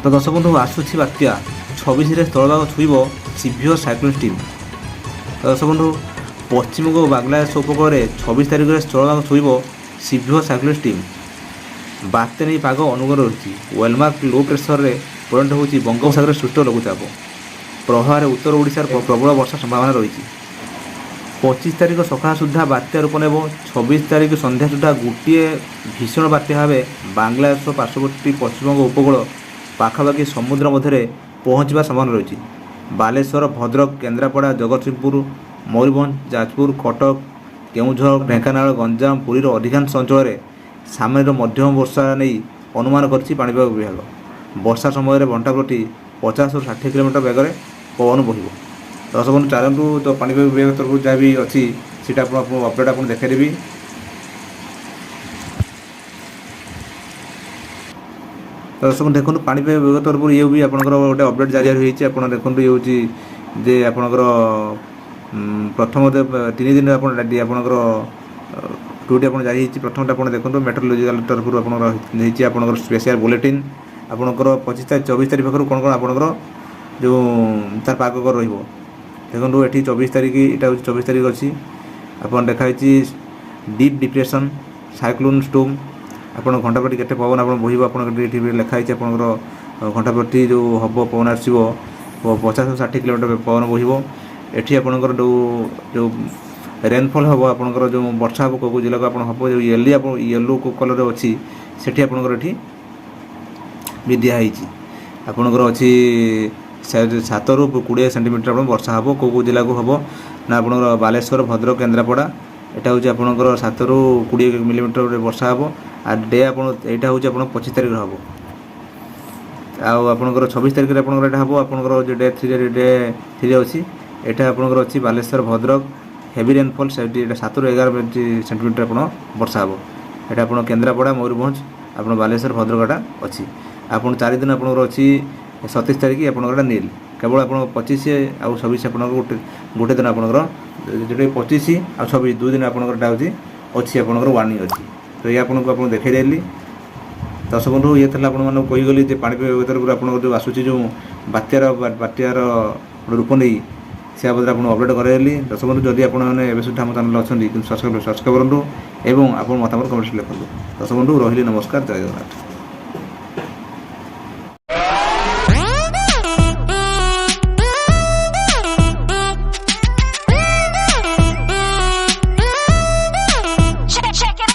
ତ ଦର୍ଶକ ବନ୍ଧୁ ଆସୁଛି ବାତ୍ୟା 26ରେ ସ୍ଥଳଭାଗ ଛୁଇଁବ ସିଭିୟର ସାଇକ୍ଲୋନ୍ ଷ୍ଟିମ୍। ଦର୍ଶକ ବନ୍ଧୁ ପଶ୍ଚିମବଙ୍ଗ ଓ ବାଂଲାଦେଶ ଉପକୂଳରେ 26 ତାରିଖରେ ସ୍ଥଳଭାଗ ଛୁଇଁବ ସିଭିୟର ସାଇକ୍ଲୋନ୍ ଷ୍ଟିମ୍। ବାତ୍ୟା ନେଇ ପାଗ ଅନୁକୂଳ ରହିଛି। ୱେଲମାର୍କ ଲୋ ପ୍ରେସରରେ ପରିଣତ ହେଉଛି ବଙ୍ଗୋପସାଗରରେ ସୃଷ୍ଟ ଲଘୁଚାପ। ପ୍ରଭାବରେ ଉତ୍ତର ଓଡ଼ିଶାର ପ୍ରବଳ ବର୍ଷା ସମ୍ଭାବନା ରହିଛି। 25 ତାରିଖ ସକାଳ ସୁଦ୍ଧା ବାତ୍ୟା ରୂପ ନେବ। 26 ତାରିଖ ସନ୍ଧ୍ୟା ସୁଦ୍ଧା ଗୋଟିଏ ଭୀଷଣ ବାତ୍ୟା ଭାବେ ବାଂଲାଦେଶ ପାର୍ଶ୍ୱବର୍ତ୍ତୀ ପଶ୍ଚିମବଙ୍ଗ ଉପକୂଳ ପାଖାପାଖି ସମୁଦ୍ର ମଧ୍ୟରେ ପହଞ୍ଚିବା ସମ୍ଭାବନା ରହିଛି। ବାଲେଶ୍ୱର, ଭଦ୍ରକ, କେନ୍ଦ୍ରାପଡ଼ା, ଜଗତସିଂହପୁର, ମୟୂରଭଞ୍ଜ, ଯାଜପୁର, କଟକ, କେଉଁଝର, ଢେଙ୍କାନାଳ, ଗଞ୍ଜାମ, ପୁରୀର ଅଧିକାଂଶ ଅଞ୍ଚଳରେ ସାମାନ୍ୟରୁ ମଧ୍ୟମ ବର୍ଷା ନେଇ ଅନୁମାନ କରିଛି ପାଣିପାଗ ବିଭାଗ। ବର୍ଷା ସମୟରେ ଘଣ୍ଟା ପ୍ରତି 50ରୁ 60 କିଲୋମିଟର ବେଗରେ ପବନ ବହିବ। ଦର୍ଶକ ବନ୍ଧୁ ଚାଲନ୍ତୁ ତ ପାଣିପାଗ ବିଭାଗ ତରଫରୁ ଯାହା ବି ଅଛି ସେଇଟା ଆପଣଙ୍କୁ ଅପଡ଼େଟ୍ ଆପଣ ଦେଖାଇଦେବି। ଦର୍ଶକ ଦେଖନ୍ତୁ ପାଣିପାଗ ବିଭାଗ ତରଫରୁ ଇଏ ବି ଆପଣଙ୍କର ଗୋଟେ ଅପଡ଼େଟ୍ ଜାରି ହୋଇଛି। ଆପଣ ଦେଖନ୍ତୁ ଇଏ ହେଉଛି ଯେ ଆପଣଙ୍କର ପ୍ରଥମ 3 ଦିନ ଆପଣଙ୍କର ଟୁଟି ଆପଣ ଜାରି ହେଇଛି। ପ୍ରଥମଟା ଆପଣ ଦେଖନ୍ତୁ ମେଟ୍ରୋଲୋଜିକାଲ ତରଫରୁ ଆପଣଙ୍କର ହେଇଛି ଆପଣଙ୍କର ସ୍ପେଶିଆଲ ବୁଲେଟିନ୍। ଆପଣଙ୍କର 25 ତାରିଖ 24 ତାରିଖ ପାଖରୁ କ'ଣ ଆପଣଙ୍କର ଯେଉଁ ତାର ପାଗ ରହିବ ଦେଖନ୍ତୁ। ଏଠି 24 ତାରିଖ ଏଇଟା ହେଉଛି 24 ତାରିଖ ଅଛି। ଆପଣ ଦେଖାହେଇଛି ଡିପ୍ ଡିପ୍ରେସନ୍ ସାଇକ୍ଲୋନ୍ ଷ୍ଟୋମ୍। ଆପଣ ଘଣ୍ଟା ପ୍ରତି କେତେ ପବନ ଆପଣ ବହିବ ଆପଣଙ୍କର ଏଠି ଲେଖା ହେଇଛି। ଆପଣଙ୍କର ଘଣ୍ଟା ପ୍ରତି ଯେଉଁ ହେବ ପବନ ଆସିବ 50ରୁ 60 କିଲୋମିଟର ପବନ ବହିବ। ଏଠି ଆପଣଙ୍କର ଯେଉଁ ରେନଫଲ୍ ହେବ ଆପଣଙ୍କର ଯେଉଁ ବର୍ଷା ହେବ କେଉଁ ଜିଲ୍ଲାକୁ ଆପଣ ହେବ ଯେଉଁ ୟେଲୋ କଲର୍ରେ ଅଛି ସେଠି ଆପଣଙ୍କର ଏଠି ବି ଦିଆହେଇଛି। ଆପଣଙ୍କର ଅଛି 7ରୁ 20 ସେଣ୍ଟିମିଟର ଆପଣ ବର୍ଷା ହେବ। କେଉଁ ଜିଲ୍ଲାକୁ ହେବ ନା ଆପଣଙ୍କର ବାଲେଶ୍ୱର, ଭଦ୍ରକ, କେନ୍ଦ୍ରାପଡ଼ା ଏଇଟା ହେଉଛି ଆପଣଙ୍କର 7ରୁ 20 ମିଲିମିଟର ବର୍ଷା ହେବ। ଆଉ ଡେ ଆପଣ ଏଇଟା ହେଉଛି ଆପଣ 25 ତାରିଖରେ ହେବ। ଆଉ ଆପଣଙ୍କର 26 ତାରିଖରେ ଆପଣଙ୍କର ଏଇଟା ହେବ। ଆପଣଙ୍କର ଯେଉଁ ଡେ 3 ଅଛି ଏଇଟା ଆପଣଙ୍କର ଅଛି ବାଲେଶ୍ୱର, ଭଦ୍ରକ ହେଭି ରେନଫଲ୍ ସେଠି ଏଇଟା 7ରୁ 11 ସେଣ୍ଟିମିଟର ଆପଣ ବର୍ଷା ହେବ। ଏଇଟା ଆପଣ କେନ୍ଦ୍ରାପଡ଼ା, ମୟୂରଭଞ୍ଜ, ଆପଣ ବାଲେଶ୍ୱର, ଭଦ୍ରକ ଏଇଟା ଅଛି। ଆପଣ 4 ଦିନ ଆପଣଙ୍କର ଅଛି 27 ତାରିଖ ଆପଣଙ୍କର ଏଇଟା ନୀଲ୍। କେବଳ ଆପଣ 25 ଆଉ 26 ଆପଣଙ୍କର ଗୋଟେ ଦିନ ଆପଣଙ୍କର ଯେଉଁଟା 25 ଆଉ 26 2 ଦିନ ଆପଣଙ୍କର ଏଇଟା ଅଛି ଆପଣଙ୍କର ୱାର୍ଣ୍ଣିଂ ଅଛି। ତ ଇଏ ଆପଣଙ୍କୁ ଦେଖାଇଦେଲି। ଦର୍ଶକ ବନ୍ଧୁ ଇଏ ଥିଲା ଆପଣମାନଙ୍କୁ କହିଗଲି ଯେ ପାଣିପାଗ ତରଫରୁ ଆପଣଙ୍କର ଯେଉଁ ଆସୁଛି ଯେଉଁ ବାତ୍ୟାର ରୂପ ନେଇ ସେ ବାବଦରେ ଆପଣଙ୍କୁ ଅପଡ଼େଟ୍ କରାଇଲି। ଦର୍ଶକ ବନ୍ଧୁ ଯଦି ଆପଣମାନେ ଏବେ ସୁଦ୍ଧା ଆମ ଚ୍ୟାନେଲ୍ ଅଛନ୍ତି କିନ୍ତୁ ସବସ୍କ୍ରାଇବ୍ କରନ୍ତୁ ଏବଂ ଆପଣ ମତାମତ କମେଣ୍ଟରେ ଲେଖନ୍ତୁ। ଦର୍ଶକ ବନ୍ଧୁ ରହିଲି, ନମସ୍କାର, ଜୟ ଜଗନ୍ନାଥ।